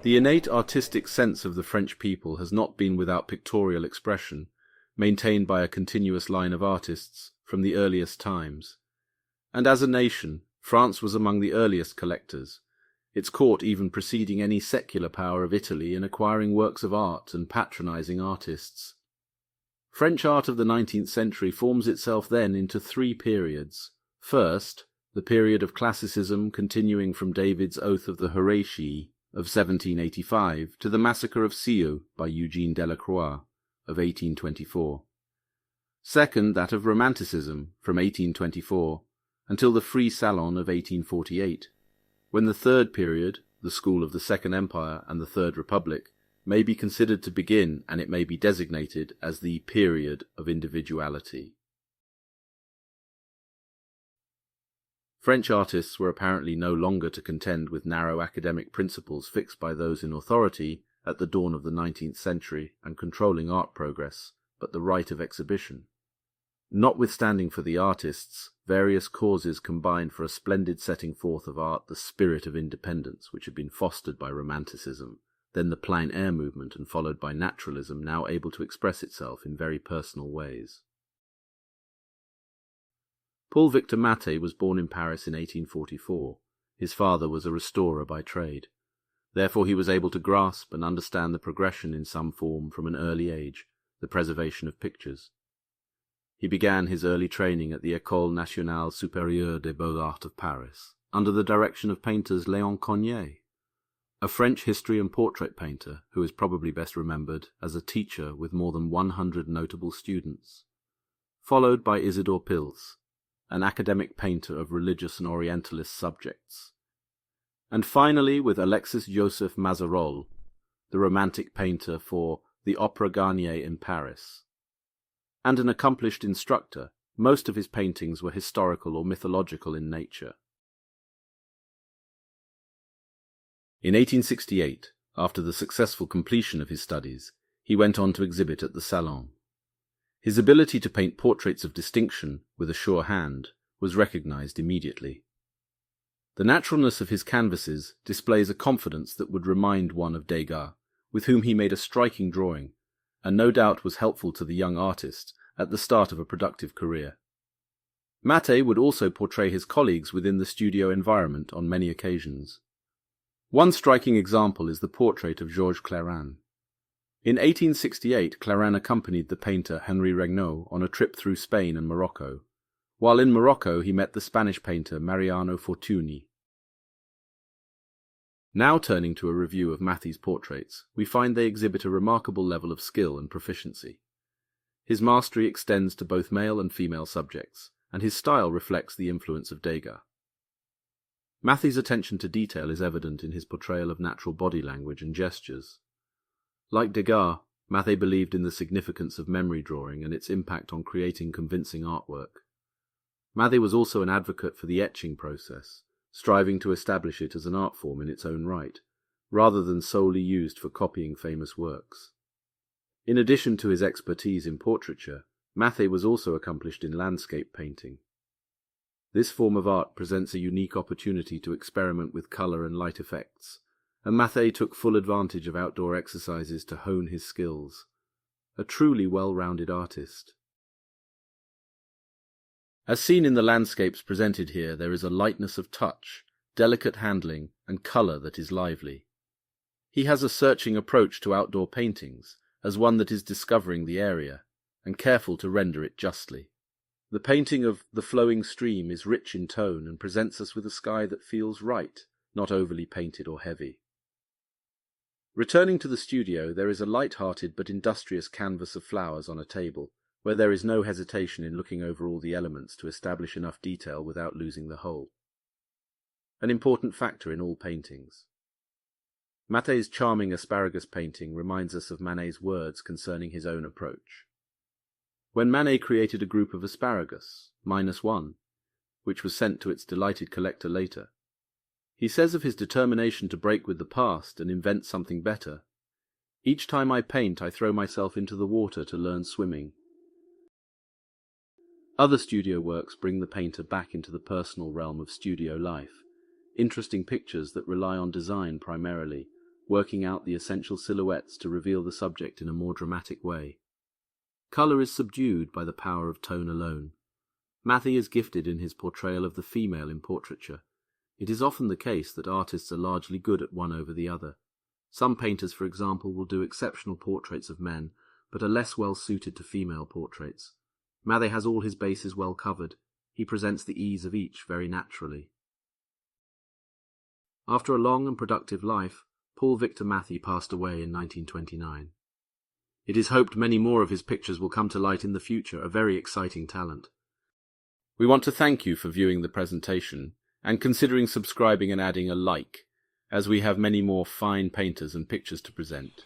The innate artistic sense of the French people has not been without pictorial expression, maintained by a continuous line of artists from the earliest times. And as a nation, France was among the earliest collectors, its court even preceding any secular power of Italy in acquiring works of art and patronizing artists. French art of the 19th century forms itself then into three periods. First, the period of classicism continuing from David's Oath of the Horatii of 1785 to the Massacre of Sceaux by Eugene Delacroix of 1824. Second, that of Romanticism from 1824 until the Free Salon of 1848, when the third period, the school of the Second Empire and the Third Republic, may be considered to begin, and it may be designated as the period of individuality. French artists were apparently no longer to contend with narrow academic principles fixed by those in authority at the dawn of the 19th century and controlling art progress, but the right of exhibition. Notwithstanding for the artists, various causes combined for a splendid setting forth of art the spirit of independence which had been fostered by Romanticism, then the plein air movement, and followed by naturalism, now able to express itself in very personal ways. Paul Victor Mathey was born in Paris in 1844. His father was a restorer by trade. Therefore he was able to grasp and understand the progression in some form from an early age, the preservation of pictures. He began his early training at the École Nationale Supérieure des Beaux-Arts of Paris, under the direction of painters Léon Cogniet, a French history and portrait painter who is probably best remembered as a teacher with more than 100 notable students, followed by Isidore Pils, an academic painter of religious and Orientalist subjects, and finally with Alexis-Joseph Mazarol, the romantic painter for the Opéra Garnier in Paris. And an accomplished instructor, most of his paintings were historical or mythological in nature. In 1868, after the successful completion of his studies, he went on to exhibit at the Salon. His ability to paint portraits of distinction with a sure hand was recognized immediately. The naturalness of his canvases displays a confidence that would remind one of Degas, with whom he made a striking drawing, and no doubt was helpful to the young artist at the start of a productive career. Mathey would also portray his colleagues within the studio environment on many occasions. One striking example is the portrait of Georges Clairin. In 1868, Clairin accompanied the painter Henri Regnault on a trip through Spain and Morocco. While in Morocco, he met the Spanish painter Mariano Fortuny. Now turning to a review of Mathey's portraits, we find they exhibit a remarkable level of skill and proficiency. His mastery extends to both male and female subjects, and his style reflects the influence of Degas. Mathey's attention to detail is evident in his portrayal of natural body language and gestures. Like Degas, Mathey believed in the significance of memory drawing and its impact on creating convincing artwork. Mathey was also an advocate for the etching process, striving to establish it as an art form in its own right, rather than solely used for copying famous works. In addition to his expertise in portraiture, Mathey was also accomplished in landscape painting. This form of art presents a unique opportunity to experiment with colour and light effects, and Mathey took full advantage of outdoor exercises to hone his skills. A truly well-rounded artist. As seen in the landscapes presented here, there is a lightness of touch, delicate handling, and colour that is lively. He has a searching approach to outdoor paintings, as one that is discovering the area, and careful to render it justly. The painting of The Flowing Stream is rich in tone and presents us with a sky that feels right, not overly painted or heavy. Returning to the studio, there is a light-hearted but industrious canvas of flowers on a table, where there is no hesitation in looking over all the elements to establish enough detail without losing the whole. An important factor in all paintings. Mathey's charming asparagus painting reminds us of Manet's words concerning his own approach. When Manet created a group of asparagus, -1, which was sent to its delighted collector later, he says of his determination to break with the past and invent something better, "Each time I paint, I throw myself into the water to learn swimming." Other studio works bring the painter back into the personal realm of studio life, interesting pictures that rely on design primarily, working out the essential silhouettes to reveal the subject in a more dramatic way. Colour is subdued by the power of tone alone. Mathey is gifted in his portrayal of the female in portraiture. It is often the case that artists are largely good at one over the other. Some painters, for example, will do exceptional portraits of men, but are less well suited to female portraits. Mathey has all his bases well covered. He presents the ease of each very naturally. After a long and productive life, Paul Victor Mathey passed away in 1929. It is hoped many more of his pictures will come to light in the future, a very exciting talent. We want to thank you for viewing the presentation and considering subscribing and adding a like, as we have many more fine painters and pictures to present.